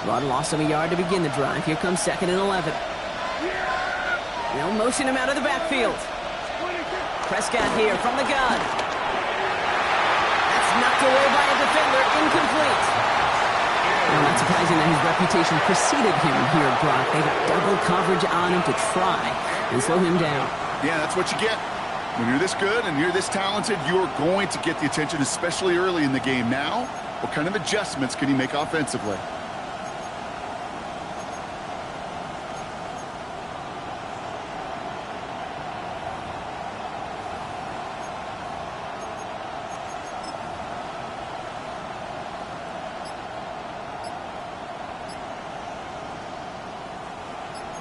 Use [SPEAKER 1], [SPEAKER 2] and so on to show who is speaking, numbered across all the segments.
[SPEAKER 1] Rod lost him a yard to begin the drive. Here comes 2nd and 11. They'll motion him out of the backfield. Prescott here from the gun. That's knocked away by a defender. Incomplete. Well, not surprising that his reputation preceded him here, Brock. They got double coverage on him to try and slow him down.
[SPEAKER 2] Yeah, that's what you get. When you're this good and you're this talented, you're going to get the attention, especially early in the game. Now, what kind of adjustments can he make offensively?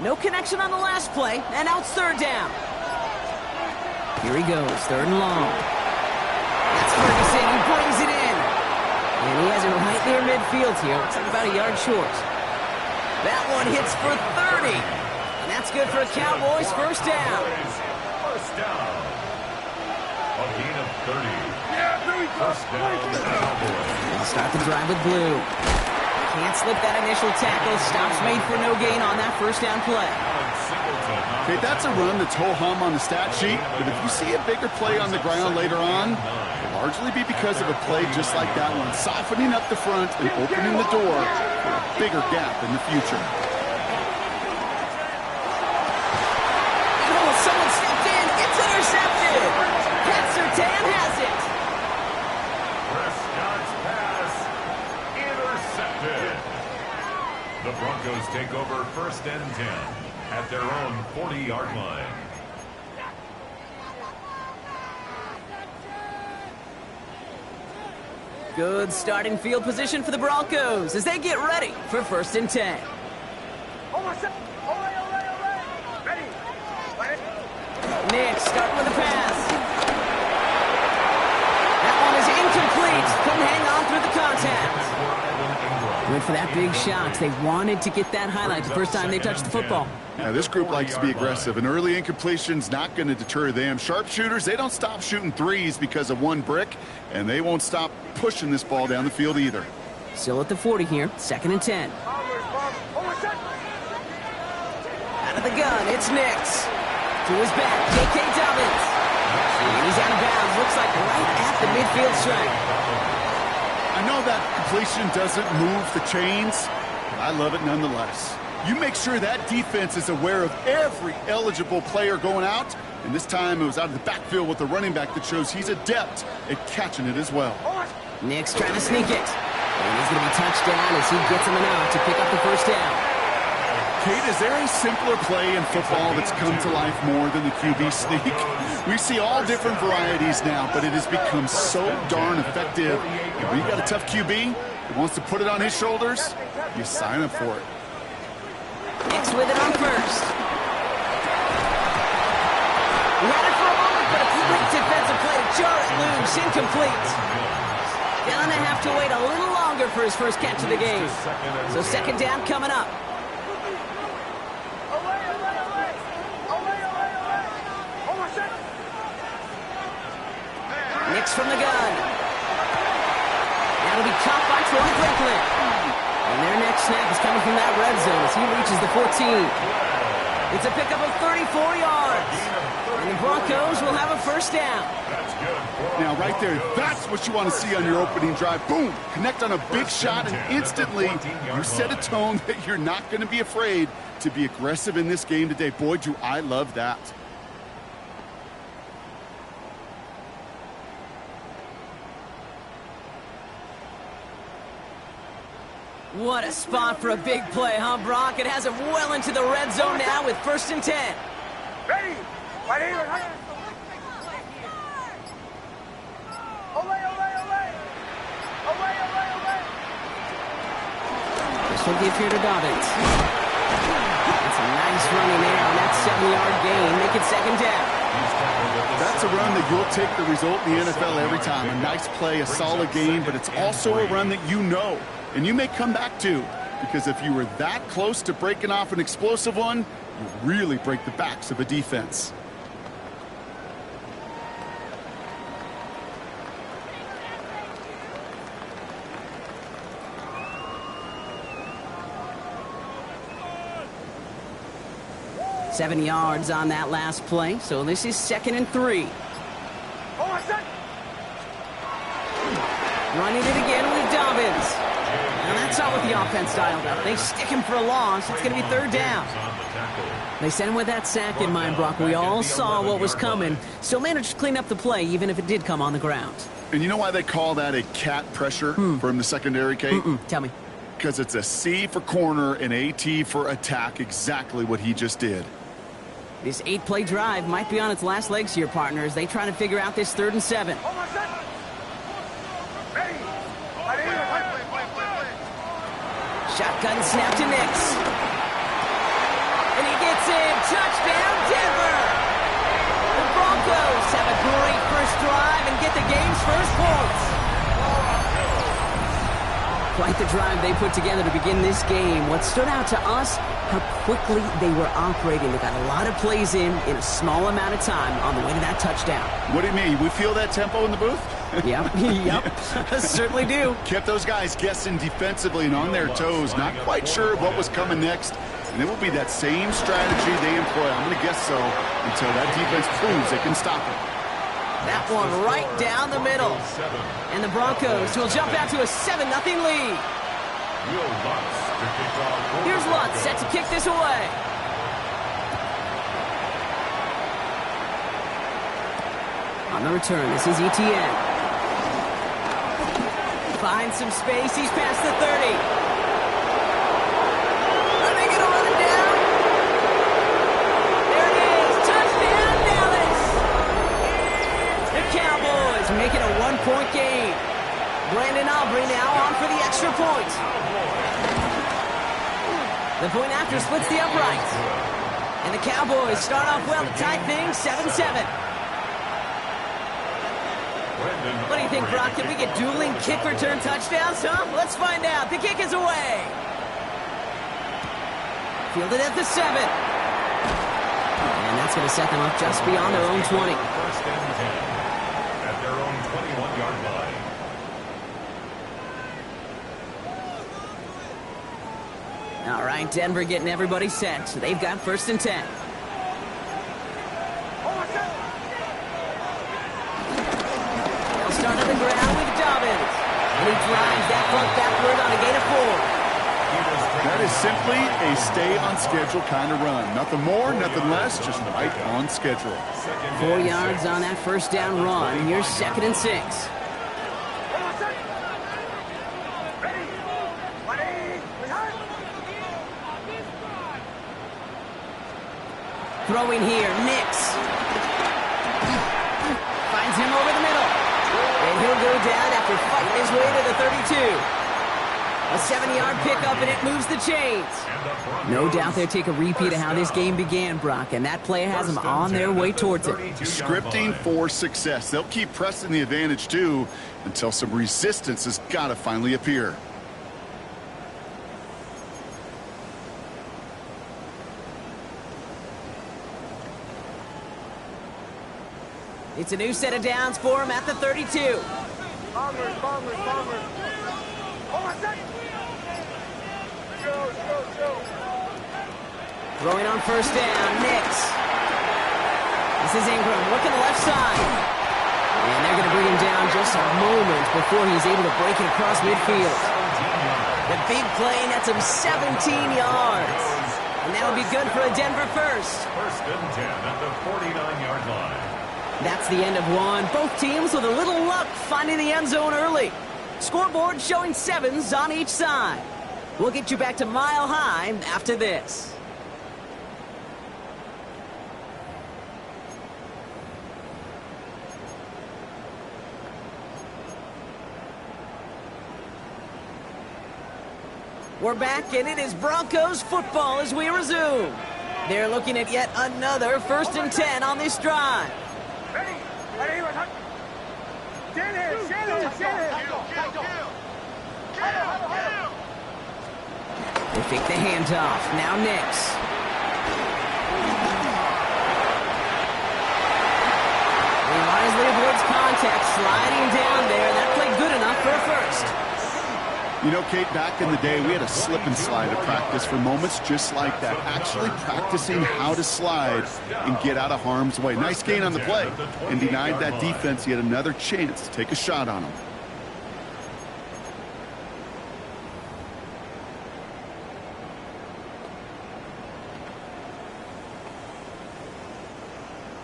[SPEAKER 1] No connection on the last play, and now it's 3rd down. Here he goes, 3rd and long. That's Ferguson, he brings it in. And he has it right near midfield here. Looks like about a yard short. That one hits for 30. And that's good for a Cowboys 1st down.
[SPEAKER 3] First down. A gain of 30. First down, Cowboys.
[SPEAKER 1] They'll start the drive with blue. Can't slip that initial tackle. Stops made for no gain on that 1st down play.
[SPEAKER 2] Okay, that's a run that's ho-hum on the stat sheet, but if you see a bigger play on the ground later on, it'll largely be because of a play just like that one, softening up the front and opening the door for a bigger gap in the future.
[SPEAKER 1] Oh, someone stepped in. It's intercepted. Pat Surtain has it.
[SPEAKER 3] Prescott's pass intercepted. The Broncos take over 1st and 10 at their own 40-yard line.
[SPEAKER 1] Good starting field position for the Broncos as they get ready for 1st and 10. Nick starting with a pass. That one is incomplete. Couldn't hang on through the contact. Went for that big shot. They wanted to get that highlight the first time they touched the football.
[SPEAKER 2] Now, this group likes to be aggressive, and early incompletion's not going to deter them. Sharpshooters, they don't stop shooting threes because of one brick, and they won't stop pushing this ball down the field either.
[SPEAKER 1] Still at the 40 here, 2nd and 10. Out of the gun, it's Nix. To his back, J.K. Dobbins. And he's out of bounds. Looks like right at the midfield stripe.
[SPEAKER 2] I know that completion doesn't move the chains, but I love it nonetheless. You make sure that defense is aware of every eligible player going out, and this time it was out of the backfield with the running back that shows he's adept at catching it as well.
[SPEAKER 1] Nick's trying to sneak it. And he's going to be touched down as he gets him enough to pick up the 1st down.
[SPEAKER 2] Kate, is there a simpler play in football that's come to life more than the QB sneak? We see all different varieties now, but it has become so darn effective. And when you got a tough QB that wants to put it on his shoulders, you sign up for it.
[SPEAKER 1] Nix with it on 1st. He had it for a moment, but a quick defensive play to jar it loose. Incomplete. Gonna have to wait a little longer for his first catch of the game. So 2nd down coming up. Nix from the gun. That'll be caught by Troy Franklin. And their next snap is coming from that red zone as he reaches the 14. It's a pickup of 34 yards. And the Broncos will have a 1st down.
[SPEAKER 2] Now, right there, that's what you want to see on your opening drive. Boom! Connect on a big shot, and instantly you set a tone that you're not going to be afraid to be aggressive in this game today. Boy, do I love that.
[SPEAKER 1] What a spot for a big play, huh, Brock? It has him well into the red zone now with 1st and 10.
[SPEAKER 4] Ready? Right here.
[SPEAKER 1] This will give here to Dobbins. That's a nice run in there on that 7-yard gain. Make it 2nd down.
[SPEAKER 2] That's a run that you'll take the result in the NFL every time. A nice play, a solid game, but it's also a run that you know and you may come back to, because if you were that close to breaking off an explosive one, you really break the backs of a defense.
[SPEAKER 1] 7 yards on that last play, so this is 2nd and 3. Running it again with Dobbins. Now that's not what the offense dialed up. They stick him for a loss. It's going to be 3rd down. They sent him with that sack in mind, Brock. We all saw what was coming. Still managed to clean up the play, even if it did come on the ground.
[SPEAKER 2] And you know why they call that a cat pressure from the secondary, Kate?
[SPEAKER 1] Tell me.
[SPEAKER 2] Because it's a C for corner and a T for attack, exactly what he just did.
[SPEAKER 1] This 8-play drive might be on its last legs here, partners. They try to figure out this 3rd and 7. Shotgun snap to Nix. And he gets in. Touchdown, Denver! The Broncos have a great first drive and get the game's first points. Quite the drive they put together to begin this game. What stood out to us, how quickly they were operating. They got a lot of plays in a small amount of time on the way to that touchdown.
[SPEAKER 2] What do you mean? We feel that tempo in the booth?
[SPEAKER 1] Yep, certainly do.
[SPEAKER 2] Kept those guys guessing defensively and on their toes, not quite sure what was coming next. And it will be that same strategy they employ, I'm going to guess so, until that defense proves they can stop it.
[SPEAKER 1] That one right down the middle. And the Broncos will jump out to a 7-0 lead. Here's Lutz set to kick this away. On the return, this is Etienne. Finds some space. He's past the 30. Are they going to run it down? There it is. Touchdown, Dallas. The Cowboys make it a 1-point game. Brandon Aubrey now on for the extra point. The point after splits the uprights. And the Cowboys start off well to tie things 7-7. What do you think, Brock? Can we get dueling kick return touchdowns, huh? Let's find out. The kick is away. Fielded at the 7. And that's going to set them up just beyond their own 20.
[SPEAKER 3] First and 10 at their own 21-yard line.
[SPEAKER 1] All right, Denver getting everybody set. So they've got 1st and 10. Start on the ground with Dobbins. And he drives that front backward on a gain of 4.
[SPEAKER 2] That is simply a stay-on-schedule kind of run. Nothing more, nothing less, just right on schedule.
[SPEAKER 1] 4 yards on that first down run. Here's 2nd and 6. Throwing here, Nix. Finds him over the middle. And he'll go down after fighting his way to the 32. A 7-yard pickup, and it moves the chains. No doubt they'll take a repeat of how this game began, Brock, and that play has them on their way towards it.
[SPEAKER 2] Scripting for success. They'll keep pressing the advantage, too, until some resistance has got to finally appear.
[SPEAKER 1] It's a new set of downs for him at the 32.
[SPEAKER 4] Bombers. Go.
[SPEAKER 1] Throwing on first down, Nix. This is Ingram, working the left side. And they're going to bring him down just a moment before he's able to break it across midfield. The big play nets him 17 yards. And that'll be good for a Denver first.
[SPEAKER 3] 1st and 10 at the 49-yard line.
[SPEAKER 1] That's the end of one. Both teams with a little luck finding the end zone early. Scoreboard showing 7s on each side. We'll get you back to Mile High after this. We're back, and it is Broncos football as we resume. They're looking at yet another 1st and 10 on this drive.
[SPEAKER 4] Ready? Stand
[SPEAKER 1] They fake the handoff. Now Nix. He wisely avoids contact, sliding down there. That played good enough for a first.
[SPEAKER 2] You know, Kate, back in the day, we had a slip and slide at practice for moments just like that. Actually practicing how to slide and get out of harm's way. Nice gain on the play, and denied that defense yet another chance to take a shot on him.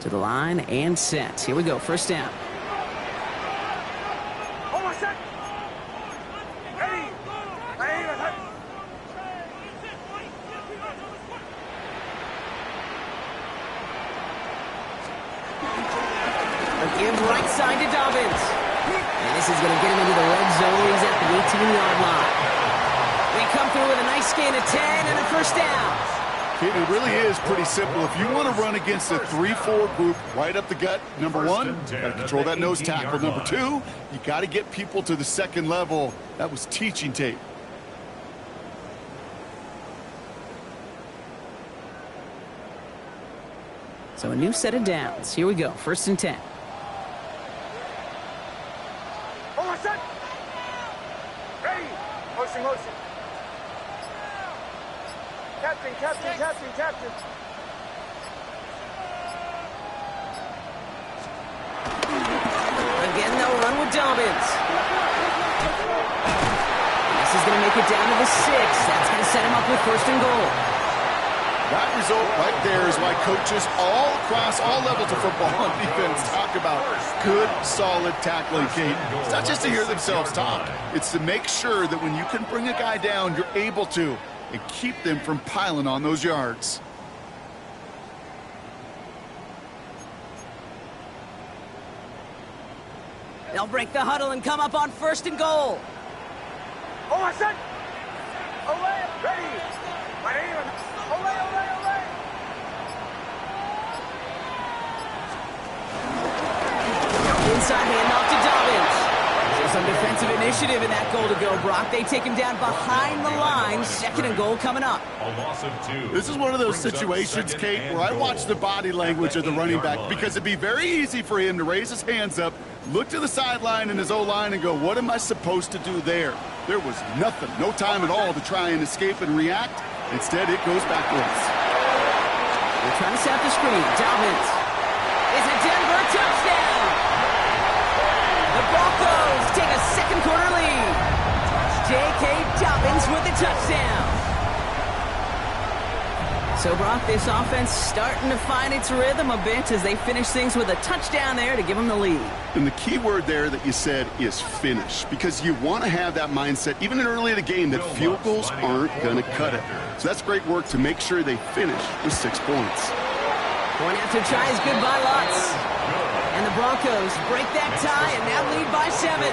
[SPEAKER 1] To the line and set. Here we go, first down. Give right side to Dobbins. And this is going to get him into the red zone. He's at the 18-yard line. We come through with a nice gain of 10 and a first down.
[SPEAKER 2] It really is pretty simple. If you want to run against a 3-4 group right up the gut, number one, got to control that nose tackle. Number two, you got to get people to the second level. That was teaching tape.
[SPEAKER 1] So a new set of downs. Here we go, first and 10.
[SPEAKER 4] Motion. Captain.
[SPEAKER 1] Again, they'll run with Dobbins. This is going to make it down to the 6. That's going to set him up with first and goal.
[SPEAKER 2] That result right there is why coaches all across all levels of football on defense talk about good, solid tackling, Kate. It's not just to hear themselves talk. It's to make sure that when you can bring a guy down, you're able to, and keep them from piling on those yards.
[SPEAKER 1] They'll break the huddle and come up on first and goal.
[SPEAKER 4] Ready.
[SPEAKER 1] Inside handoff to Dobbins. There's some defensive initiative in that goal to go, Brock. They take him down behind the line. Second and goal coming up.
[SPEAKER 3] A loss of 2.
[SPEAKER 2] This is one of those situations, Kate, where I watch the body language of the running back, because it'd be very easy for him to raise his hands up, look to the sideline in his O-line and go, what am I supposed to do there? There was nothing, no time at all to try and escape and react. Instead, it goes backwards.
[SPEAKER 1] They're trying to set the screen. Dobbins. It's a Denver touchdown. The Broncos take a second quarter lead. J.K. Dobbins with the touchdown. So, Brock, this offense starting to find its rhythm a bit as they finish things with a touchdown there to give them the lead.
[SPEAKER 2] And the key word there that you said is finish, because you want to have that mindset, even early in the game, that field goals aren't going to cut it. So that's great work to make sure they finish with 6 points.
[SPEAKER 1] Point after try is good by Lutz. And the Broncos break that tie and now lead by 7.
[SPEAKER 3] 14.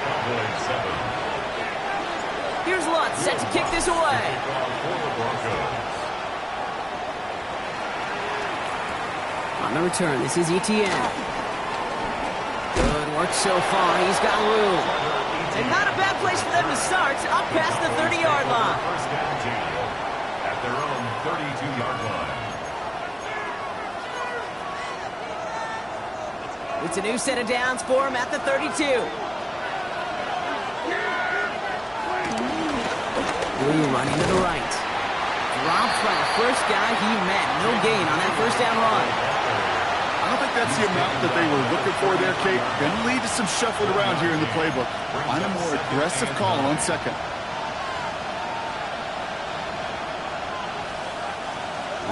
[SPEAKER 3] Cowboys 7.
[SPEAKER 1] Here's Lutz set to kick this away. On the return, this is Etienne. Good work so far. He's got room. And not a bad place for them to start, up past the 30-yard line.
[SPEAKER 3] First down team at their own 32-yard line.
[SPEAKER 1] It's a new set of downs for him at the 32. Blue running to the right. Dropped by the first guy he met. No gain on that first down run.
[SPEAKER 2] I don't think that's the amount that they were looking for there, Kate. Going to lead to some shuffling around here in the playbook. Find a more aggressive call on second.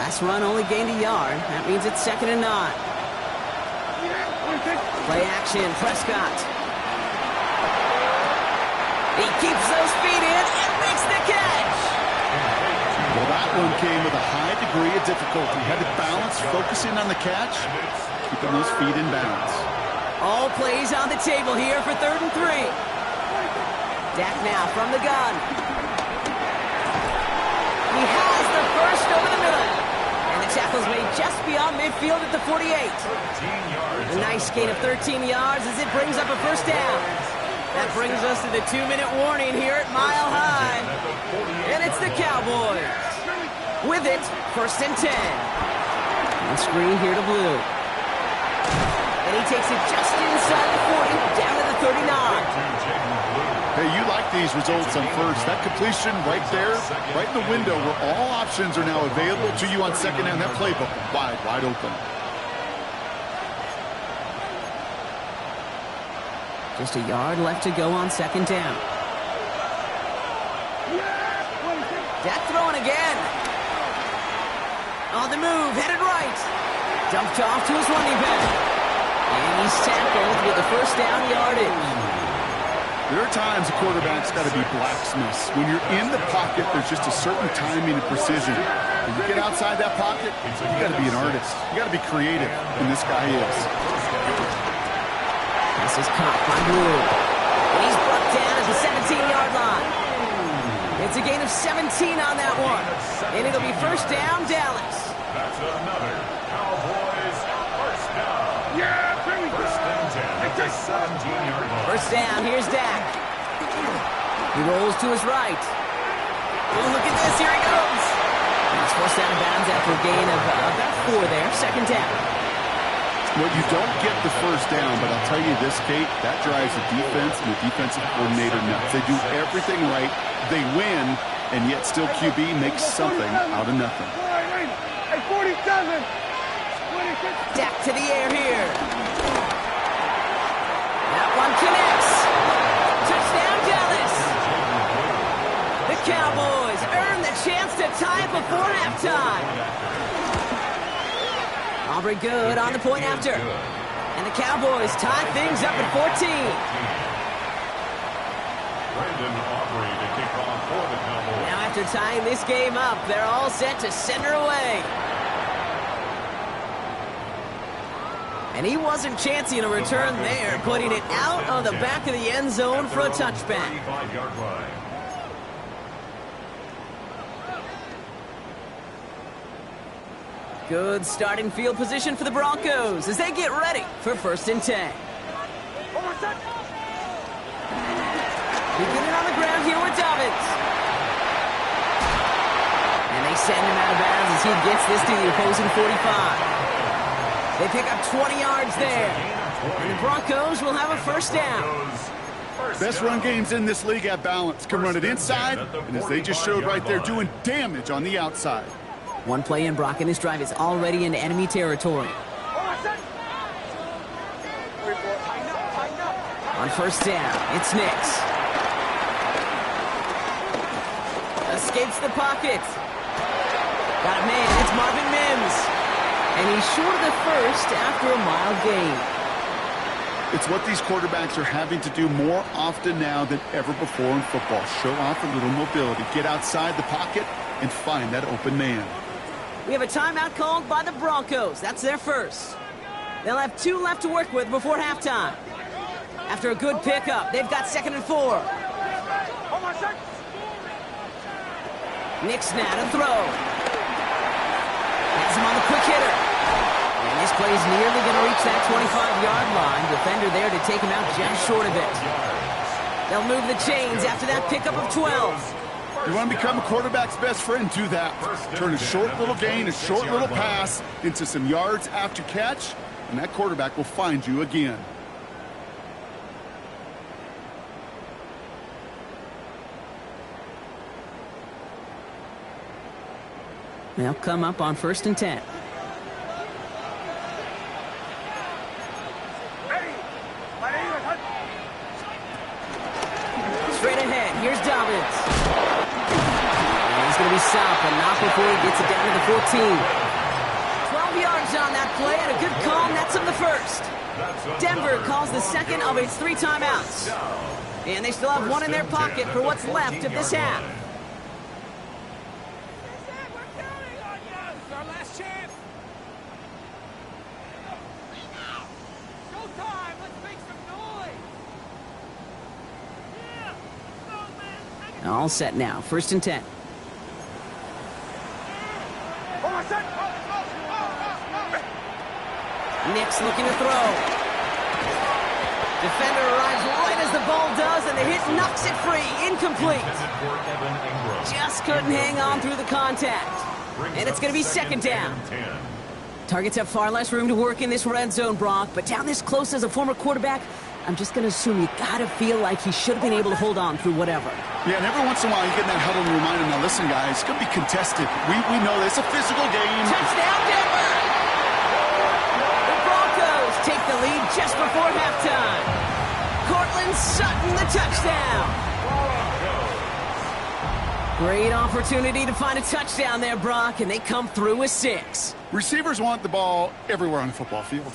[SPEAKER 1] Last run only gained a yard. That means it's 2nd and 9. Play action, Prescott. He keeps those feet in and makes the catch.
[SPEAKER 2] Well, that one came with a high degree of difficulty. Had to balance, focusing on the catch, keeping those feet in bounds.
[SPEAKER 1] All plays on the table here for 3rd and 3. Dak now from the gun. He has the first over the middle. And the tackle's made just beyond midfield at the 48. A nice gain of 13 yards as it brings up a first down. That brings us to the 2-minute warning here at Mile High. And it's the Cowboys. With it, 1st and 10. And screen here to Blue. And he takes it just inside the 40, down to the 39.
[SPEAKER 2] Hey, you like these results on first. That completion right there, right in the window where all options are now available to you on second down. That playbook wide open.
[SPEAKER 1] Just a yard left to go on second down. Dak throwing again. On the move, headed right. Dumped off to his running back. And he's tackled with the first down yardage.
[SPEAKER 2] There are times a quarterback's got to be blacksmiths. When you're in the pocket, there's just a certain timing and precision. When you get outside that pocket, you got to be an artist. You got to be creative, and this guy is.
[SPEAKER 1] This is caught by Blue. And he's brought down at the 17-yard line. It's a gain of 17 on that one. And it'll be first down, Dallas.
[SPEAKER 3] That's another Cowboys first down. Yeah, baby. First and 10 at the 17-yard line.
[SPEAKER 1] First down, here's Dak. He rolls to his right. Oh, look at this, here he goes. And he's forced out of bounds after a gain of about 4 there. Second down.
[SPEAKER 2] Well, you don't get the first down, but I'll tell you this, Kate, that drives the defense and the defensive coordinator nuts. They do everything right, they win, and yet still QB makes something out of nothing.
[SPEAKER 4] Hey, 47.
[SPEAKER 1] Dak to the air here. That one connects. Touchdown, Dallas. The Cowboys earn the chance to tie it before halftime. Aubrey good on the point after. And the Cowboys tie things up at 14.
[SPEAKER 3] Brandon Aubrey to kick off for the Cowboys.
[SPEAKER 1] Now after tying this game up, they're all set to send her away. And he wasn't chancing a return there, putting it out on the back of the end zone for a touchback.
[SPEAKER 3] 35-yard line.
[SPEAKER 1] Good starting field position for the Broncos as they get ready for first and 10. Beginning on the ground here with Dobbins. And they send him out of bounds as he gets this to the opposing 45. They pick up 20 yards there. And the Broncos will have a first down.
[SPEAKER 2] Best run games in this league at balance. Can run it inside, and as they just showed right there, doing damage on the outside.
[SPEAKER 1] One play in, Brock, and this drive is already into enemy territory. On first down, it's Nix. Escapes the pocket. Got a man, it's Marvin Mims. And he's short of the first after a mild gain.
[SPEAKER 2] It's what these quarterbacks are having to do more often now than ever before in football. Show off a little mobility. Get outside the pocket and find that open man.
[SPEAKER 1] We have a timeout called by the Broncos. That's their first. They'll have 2 left to work with before halftime. After a good pickup, they've got 2nd and 4. Nix now to throw. Has him on the quick hitter. And this play is nearly going to reach that 25-yard line. Defender there to take him out just short of it. They'll move the chains after that pickup of 12.
[SPEAKER 2] You want to become a quarterback's best friend? Do that. Turn a short little gain, a short little pass into some yards after catch, and that quarterback will find you again.
[SPEAKER 1] They'll come up on first and 10. Straight ahead, here's Dobbins. And he's going to be stopped, but not before he gets it down to the 14. 12 yards on that play, and a good call nets him the first. Denver calls the second of its 3 timeouts. And they still have 1 in their pocket for what's left of this half. All set now. First and 10. Nix looking to throw. Defender arrives right as the ball does, and the hit knocks it free. Incomplete. Just couldn't hang on through the contact. And it's going to be second down. Targets have far less room to work in this red zone, Brock, but down this close as a former quarterback, I'm just going to assume you got to feel like he should have been able to hold on through whatever.
[SPEAKER 2] Yeah, and every once in a while you get in that huddle and remind him, now listen, guys, it's going to be contested. We know this. It's a physical game.
[SPEAKER 1] Touchdown, Denver! The Broncos take the lead just before halftime. Cortland Sutton, the touchdown. Great opportunity to find a touchdown there, Brock, and they come through with 6.
[SPEAKER 2] Receivers want the ball everywhere on the football field.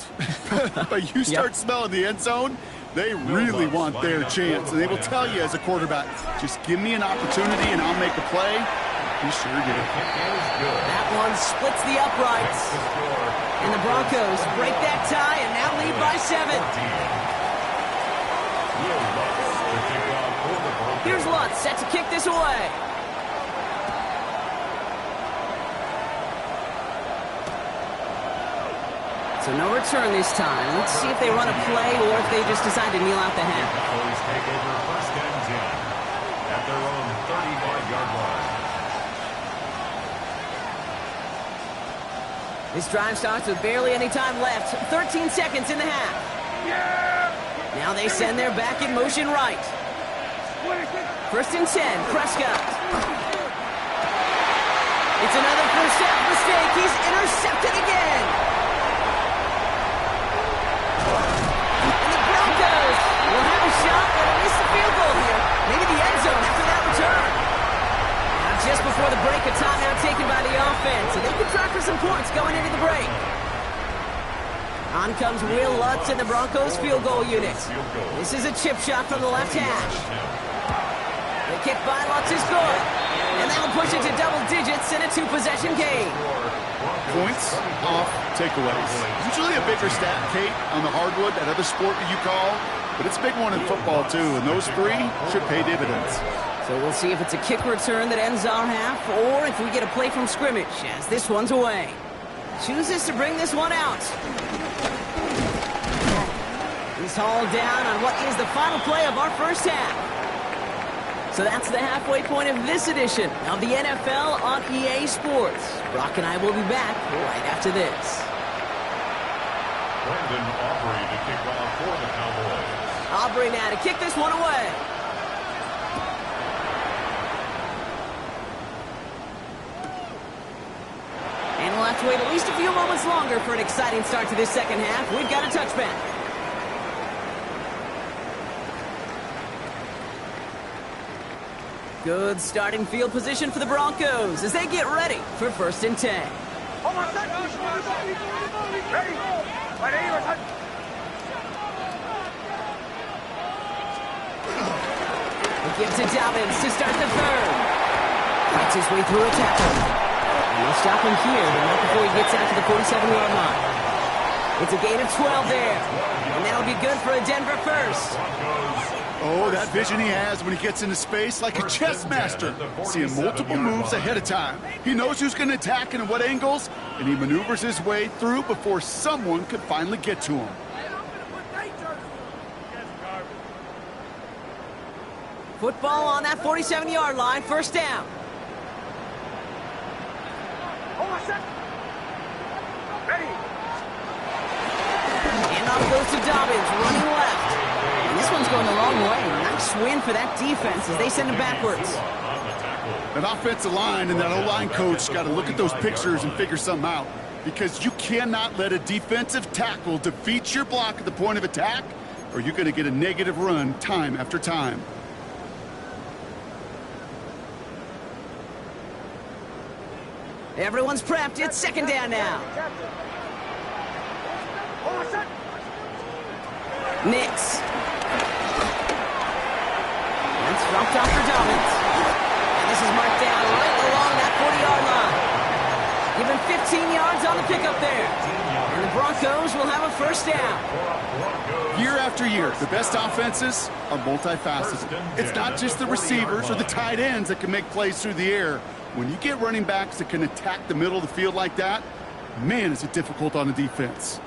[SPEAKER 2] But you start smelling the end zone, they really want their chance. And they will tell you as a quarterback, just give me an opportunity and I'll make a play. He sure did.
[SPEAKER 1] That one splits the uprights. And the Broncos break that tie and now lead by 7. Here's Lutz set to kick this away. So no return this time. Let's see if they run a play or if they just decide to kneel out the half.
[SPEAKER 3] Cowboys take over first and 10 at their own 35-yard line.
[SPEAKER 1] This drive starts with barely any time left. 13 seconds in the half. Now they send their back in motion right. First and 10, Prescott. It's another first half mistake. He's intercepted again. We'll have a shot at at least a field goal here. Maybe the end zone after that return. Now just before the break, a timeout taken by the offense. So they can try for some points going into the break. On comes Will Lutz and the Broncos field goal unit. This is a chip shot from the left hash. The kick by Lutz is good. And that'll push it to double digits in a 2-possession game.
[SPEAKER 2] Points off takeaways. Usually a bigger stat, Kate, on the hardwood, that other sport that you call. But it's a big one in football, too, and those 3 should pay dividends.
[SPEAKER 1] So we'll see if it's a kick return that ends our half, or if we get a play from scrimmage, as this one's away. Chooses to bring this one out. He's hauled down on what is the final play of our first half. So that's the halfway point of this edition of the NFL on EA Sports. Brock and I will be back right after this.
[SPEAKER 3] Brandon Aubrey to kick off for the Cowboys.
[SPEAKER 1] Aubrey now to kick this one away. And we'll have to wait at least a few moments longer for an exciting start to this second half. We've got a touchback. Good starting field position for the Broncos as they get ready for first and 10. They give to Dobbins to start the third. Fights his way through a tackle. And they'll stop him here, but not before he gets out to the 47-yard line. It's a gain of 12 there. And that'll be good for a Denver first.
[SPEAKER 2] Oh, that vision he has when he gets into space like a chess master. Seeing multiple moves ahead of time. He knows who's going to attack and at what angles, and he maneuvers his way through before someone could finally get to him.
[SPEAKER 1] Football on that 47-yard line, first down. Handoff goes to Dobbins, running left. And this one's going the wrong way. Nice win for that defense as they send him backwards.
[SPEAKER 2] An offensive line and that O-line coach got to look at those pictures and figure something out. Because you cannot let a defensive tackle defeat your block at the point of attack, or you're going to get a negative run time after time.
[SPEAKER 1] Everyone's prepped. It's second down now. Nix. That's dropped off for Dobbins. And this is marked down right along that 40-yard line. Given 15 yards on the pickup there. And the Broncos will have a first down.
[SPEAKER 2] Year after year, the best offenses are multifaceted. It's not just the receivers or the tight ends that can make plays through the air. When you get running backs that can attack the middle of the field like that, man, is it difficult on the defense.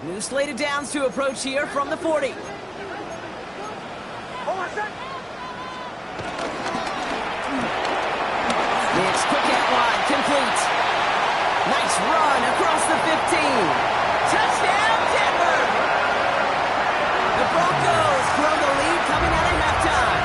[SPEAKER 1] New slated downs to approach here from the 40. Nix, quick out wide, complete. Nice run across the 15. Touchdown, Denver! The Broncos grow the lead coming out of halftime.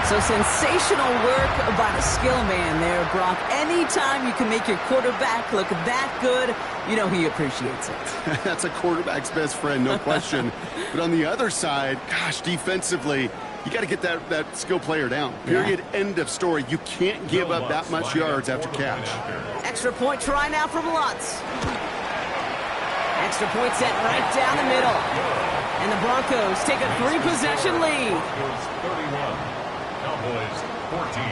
[SPEAKER 1] So sensational work by the skill man there, Brock. Anytime you can make your quarterback look that good, you know he appreciates it.
[SPEAKER 2] That's a quarterback's best friend, no question. But on the other side, gosh, defensively, you got to get that skill player down. Period. Yeah. End of story. You can't give up that much yards after catch.
[SPEAKER 1] Extra point try now from Lutz. Extra point set right down the middle. And the Broncos take a 3-possession lead.
[SPEAKER 3] 31. Cowboys 14.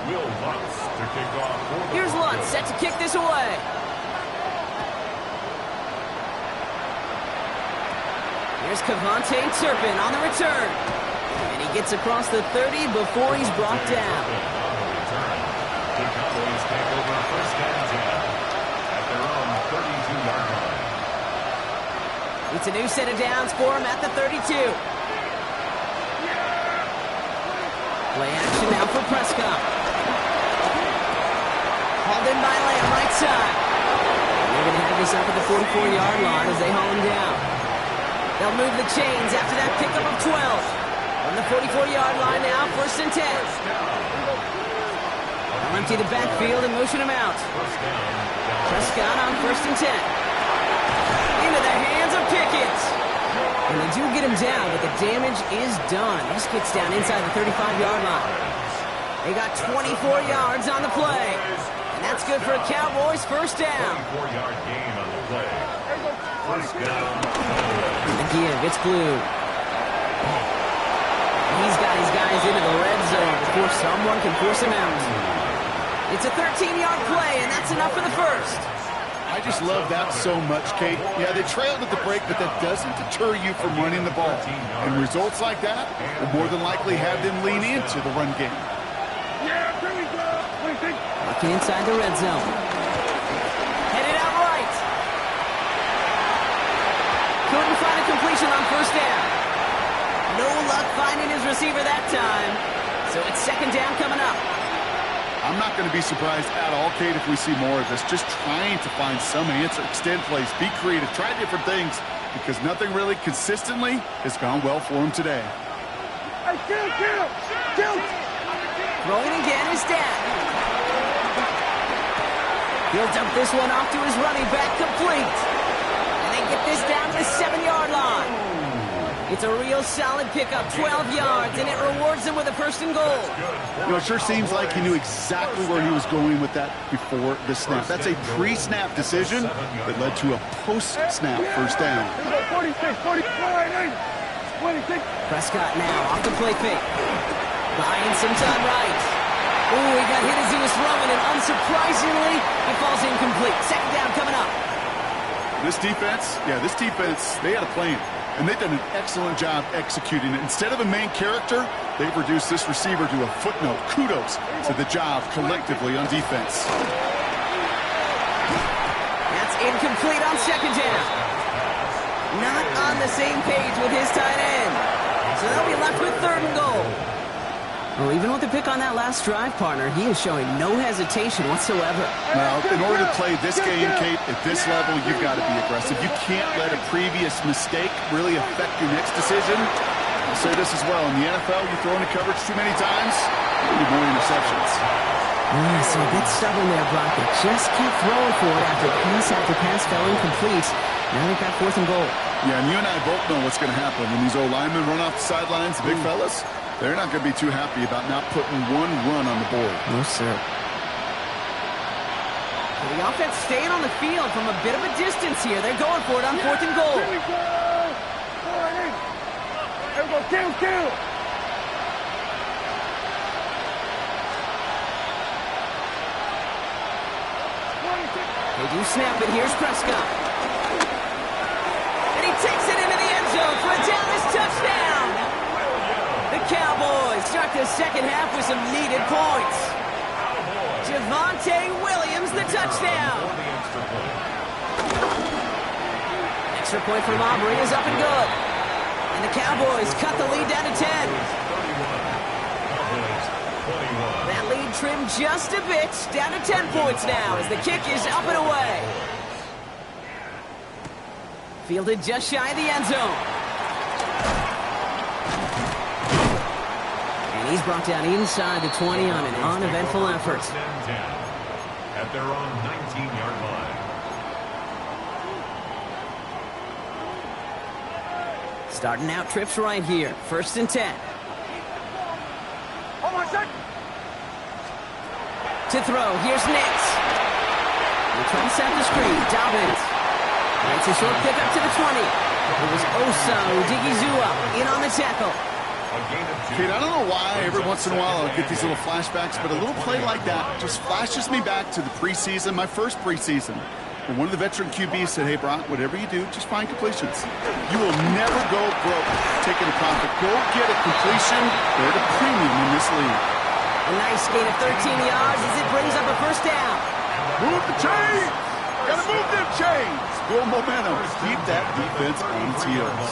[SPEAKER 3] Will Lutz to kick off.
[SPEAKER 1] Here's Lutz set to kick this away. Here's Cavante Turpin on the return. And he gets across the 30 before he's brought down.
[SPEAKER 3] The Cowboys take over first and 10 at their own 32-yard line.
[SPEAKER 1] It's a new set of downs for him at the 32. Play action now for Prescott. Hauled in by Lamb, right side. They're going to have this up at the 44-yard line as they haul him down. They'll move the chains after that pickup of 12. On the 44-yard line now, first and 10. They'll empty the backfield and motion him out. Prescott on first and 10. Into the hands of Pickett. And they do get him down, but the damage is done. This gets down inside the 35-yard line. They got 24 yards on the play. And that's good for a Cowboys first down.
[SPEAKER 3] 24-yard gain on the play. First down.
[SPEAKER 1] The give, it's Blue. He's got his guys into the red zone before someone can force him out. It's a 13-yard play, and that's enough for the first.
[SPEAKER 2] I just love that so much, Kate. Yeah, they trailed at the break, but that doesn't deter you from running the ball. And results like that will more than likely have them lean into the run game.
[SPEAKER 4] Yeah, here we go.
[SPEAKER 1] Looking inside the red zone. Headed out right. Couldn't find a completion on first down. No luck finding his receiver that time. So it's second down coming up.
[SPEAKER 2] I'm not going to be surprised at all, Kate, if we see more of this. Just trying to find some answer, extend plays, be creative, try different things, because nothing really consistently has gone well for him today.
[SPEAKER 4] Hey, kill!
[SPEAKER 1] Throwing again is Dan. He'll dump this one off to his running back, complete. And they get this down to the 7-yard line. It's a real solid pickup, 12 yards, and it rewards him with a first and goal.
[SPEAKER 2] You know, it sure seems like he knew exactly where he was going with that before the snap. That's a pre-snap decision that led to a post-snap first down.
[SPEAKER 4] 46, 26.
[SPEAKER 1] Prescott now off the play fake. Buying some time right. Ooh, he got hit as he was throwing, and unsurprisingly, it falls incomplete. Second down coming up.
[SPEAKER 2] This defense, they had a plan. And they've done an excellent job executing it. Instead of a main character, they've reduced this receiver to a footnote. Kudos to the job collectively on defense.
[SPEAKER 1] That's incomplete on second down. Not on the same page with his tight end. So they'll be left with third and goal. Well, even with the pick on that last drive, partner, he is showing no hesitation whatsoever.
[SPEAKER 2] Now, in order to play this game, Kate, at this level, you've got to be aggressive. You can't let a previous mistake really affect your next decision. I'll say this as well. In the NFL, you throw into coverage too many times, you need more interceptions.
[SPEAKER 1] Yeah, so a bit stubborn there, Brock. They just keep throwing for it after pass fell incomplete. Now they've got fourth and goal.
[SPEAKER 2] Yeah, and you and I both know what's going to happen. When these old linemen run off the sidelines, the big fellas, they're not going to be too happy about not putting one run on the board.
[SPEAKER 1] No, sir. Well, the offense staying on the field from a bit of a distance here. They're going for it on fourth and goal.
[SPEAKER 4] Here we go. There we go. Kill.
[SPEAKER 1] They do snap it. Here's Prescott. And he takes it into the end zone for a Dallas touchdown. The Cowboys start the second half with some needed points. Javonte Williams, the touchdown. Extra point from Aubrey is up and good. And the Cowboys cut the lead down to 10. That lead trimmed just a bit. Down to 10 points now as the kick is up and away. Fielded just shy of the end zone. And he's brought down inside the 20 on an uneventful effort.
[SPEAKER 3] At their own 19-yard line.
[SPEAKER 1] Starting out trips right here. 1st and 10.
[SPEAKER 4] Hold on a second.
[SPEAKER 1] To throw, here's Nix. He tries to set the screen. Dobbins makes a short pick up to the 20. It was Osa Odigizua in on the tackle.
[SPEAKER 2] Kate, I don't know why every once in a while I'll get these little flashbacks, but a little play like that just flashes me back to the preseason, my first preseason. And one of the veteran QBs said, hey, Brock, whatever you do, just find completions. You will never go broke taking a profit. Go get a completion. They're the premium in this league.
[SPEAKER 1] A nice gain of 13 yards as it brings up a 1st down.
[SPEAKER 2] Move the chains! Gotta move them chains! Build momentum. Keep that defense on its heels.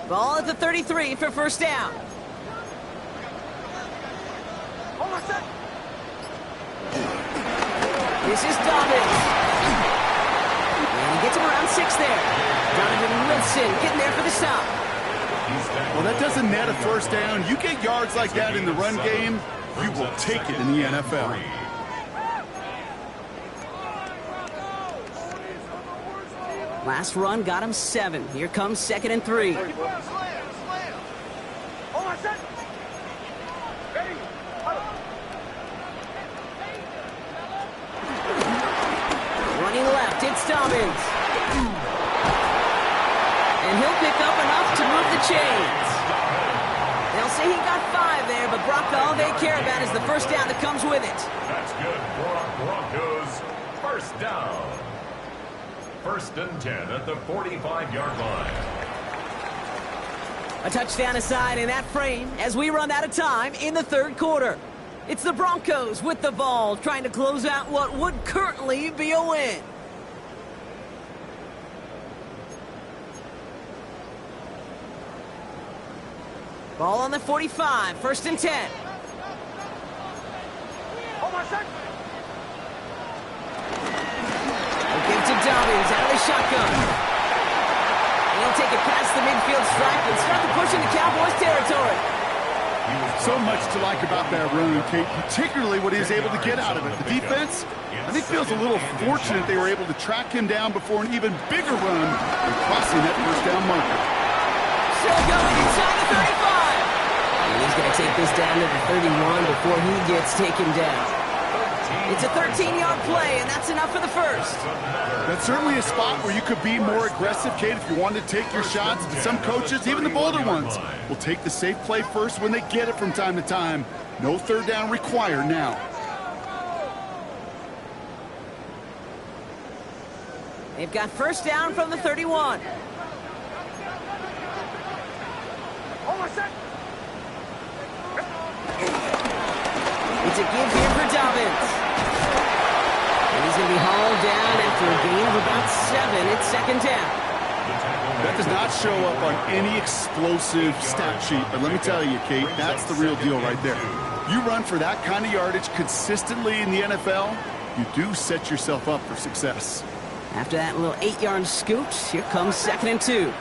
[SPEAKER 1] Ball at the 33 for 1st down.
[SPEAKER 4] Hold on a second.
[SPEAKER 1] This is Dobbins. And he gets him around 6 there. Donovan Wilson getting there for the stop.
[SPEAKER 2] Well, that doesn't net a 1st down. You get yards like that in the run game, you will take it in the NFL.
[SPEAKER 1] Last run got him 7. Here comes 2nd and 3.
[SPEAKER 4] Hold on a second. Ready?
[SPEAKER 1] Running left, it's Dobbins. And he'll pick up enough to move the chains. They'll say he got 5 there, but Brock, all they care about is the 1st down that comes with it.
[SPEAKER 3] That's good for Broncos. 1st down. 1st and 10 at the 45-yard line.
[SPEAKER 1] A touchdown aside in that frame as we run out of time in the 3rd quarter. It's the Broncos with the ball, trying to close out what would currently be a win. Ball on the 45, 1st and 10.
[SPEAKER 4] Hold on a second.
[SPEAKER 1] Give to Dobbins out of the shotgun. And he'll take it past the midfield stripe and start to push into Cowboys territory.
[SPEAKER 2] So much to like about that run, Kate, particularly what he was able to get out of it. The defense, I think, feels a little fortunate they were able to track him down before an even bigger run and crossing that 1st down marker.
[SPEAKER 1] Still going inside the 35. And he's going to take this down to the 31 before he gets taken down. It's a 13-yard play, and that's enough for the 1st.
[SPEAKER 2] That's certainly a spot where you could be more aggressive, Kate, if you wanted to take your shots. But some coaches, even the bolder ones, will take the safe play first when they get it from time to time. No 3rd down required now.
[SPEAKER 1] They've got 1st down from the 31.
[SPEAKER 4] Hold on a second.
[SPEAKER 1] It's a give here for Dobbins. And he's going to be hauled down after a gain of about 7. It's 2nd down.
[SPEAKER 2] That does not show up on any explosive stat sheet. But let me tell you, Kate, that's the real deal right there. You run for that kind of yardage consistently in the NFL, you do set yourself up for success.
[SPEAKER 1] After that little 8-yard scoot, here comes 2nd and 2.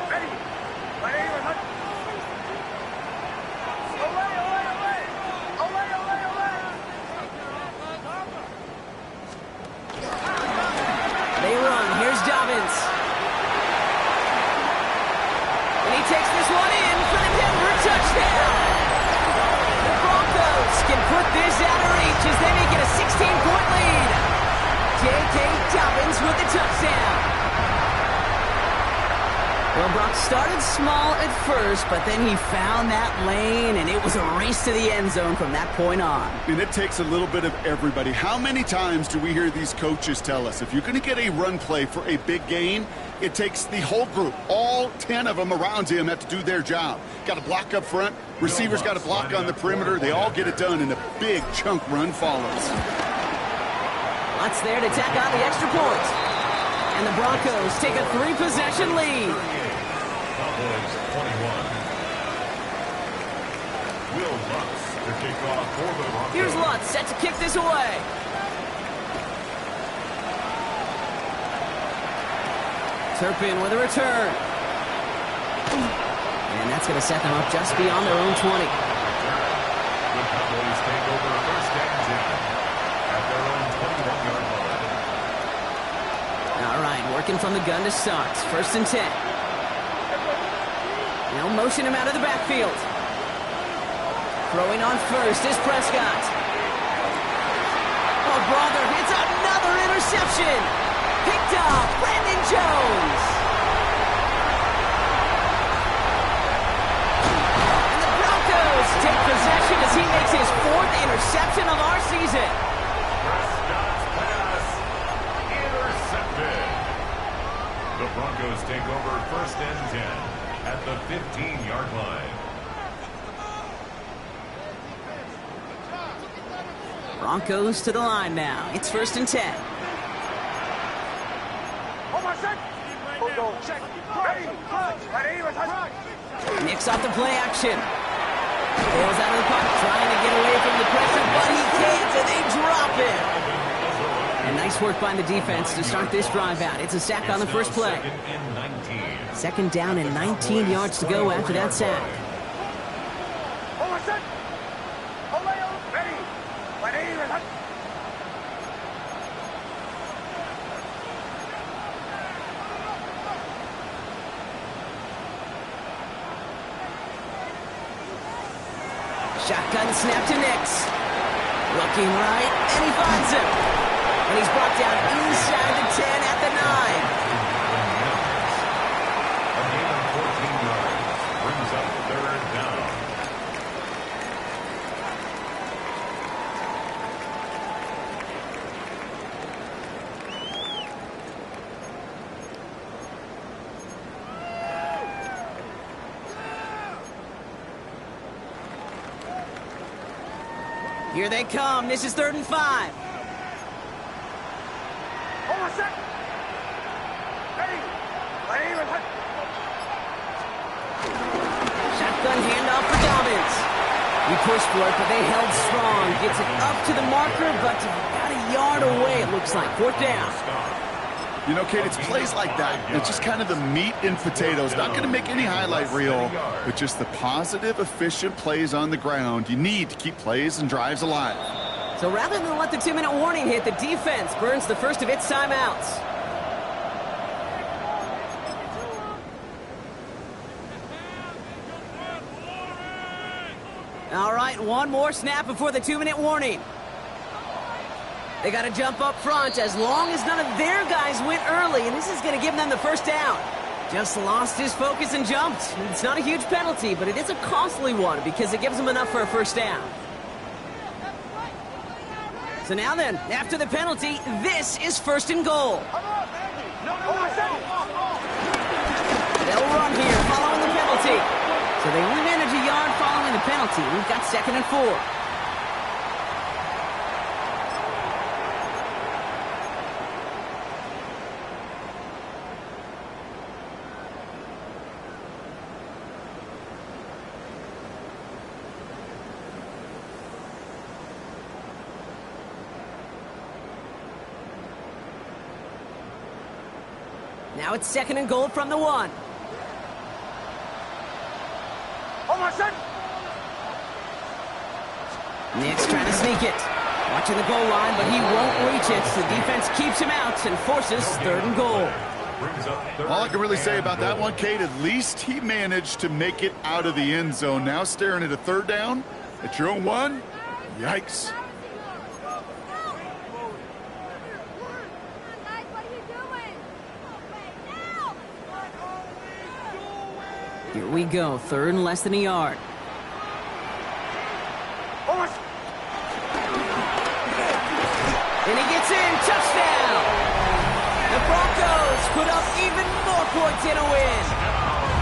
[SPEAKER 4] Ready? My name is
[SPEAKER 1] They run. Here's Dobbins. And he takes this one in for the Denver touchdown. The Broncos can put this out of reach as they make it a 16-point lead. J.K. Dobbins with the touchdown. Well, Brock started small at first, but then he found that lane, and it was a race to the end zone from that point on.
[SPEAKER 2] And it takes a little bit of everybody. How many times do we hear these coaches tell us, if you're going to get a run play for a big gain, it takes the whole group. All 10 of them around him have to do their job. Got to block up front. Receivers got to block on the perimeter. They all get it done, and a big chunk run follows.
[SPEAKER 1] Lots there to tack on the extra point. And the Broncos take a 3-possession lead.
[SPEAKER 3] Cowboys 21. Will Lutz to kick off for the Broncos.
[SPEAKER 1] Here's Lutz set to kick this away. Turpin with a return. And that's going to set them up just beyond their own 20.
[SPEAKER 3] The Cowboys take over first and 10 at their own 21-yard line.
[SPEAKER 1] All right, working from the gun to start. First and 10. Now motion him out of the backfield. Throwing on first is Prescott. Oh, brother, it's another interception. Picked up, Brandon Jones. And the Broncos take possession as he makes his 4th interception of our season.
[SPEAKER 3] Prescott's pass intercepted. The Broncos take over first and 10 at the 15-yard line.
[SPEAKER 1] Broncos to the line now. It's first and 10.
[SPEAKER 4] Hold my set. Hold on. Check. Ready.
[SPEAKER 1] Nicks off the play action. Goes out of the pocket, trying to get away from the pressure, but he can't, and they drop it. And nice work by the defense to start this drive out. It's a sack on the first play. Second down and 19 yards to go after that sack.
[SPEAKER 4] Hold my set. Ready.
[SPEAKER 1] Shotgun snap to Nicks. Looking right, and he finds him. And he's brought down inside the 10 at the 9.
[SPEAKER 3] A gain of 14 yards brings up third down.
[SPEAKER 1] Here they come. This is 3rd and 5.
[SPEAKER 4] Hold my set. Ready.
[SPEAKER 1] Shotgun handoff for Dobbins. He pushed for it, but they held strong. Gets it up to the marker, but about a yard away, it looks like. 4th down.
[SPEAKER 2] You know, Kate, it's plays like that. It's just kind of the meat and potatoes. Not going to make any highlight reel, but just the positive, efficient plays on the ground. You need to keep plays and drives alive.
[SPEAKER 1] So rather than let the 2-minute warning hit, the defense burns the first of its timeouts. All right, one more snap before the 2-minute warning. They got to jump up front as long as none of their guys went early, and this is going to give them the first down. Just lost his focus and jumped. It's not a huge penalty, but it is a costly one because it gives them enough for a first down. So now then, after the penalty, this is 1st and goal. They'll run here following the penalty. So they only manage a yard following the penalty. We've got 2nd and 4. Now it's 2nd and goal from the 1.
[SPEAKER 4] Hold my set.
[SPEAKER 1] Nicks trying to sneak it. Watching the goal line, but he won't reach it. The defense keeps him out and forces 3rd and goal.
[SPEAKER 2] All I can really say about that one, Kate, at least he managed to make it out of the end zone. Now staring at a 3rd down at your own 1. Yikes.
[SPEAKER 1] Here we go, 3rd and less than a yard. And he gets in, touchdown! The Broncos put up even more points and a win.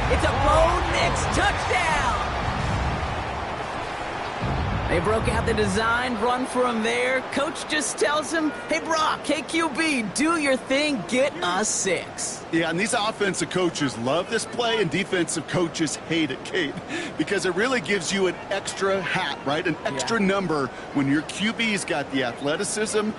[SPEAKER 1] It's a Bo Nix touchdown. They broke out the design run for him there. Coach just tells him, hey, Brock, hey, QB, do your thing, get us 6.
[SPEAKER 2] Yeah, and these offensive coaches love this play, and defensive coaches hate it, Kate, because it really gives you an extra hat, right? An extra number when your QB's got the athleticism.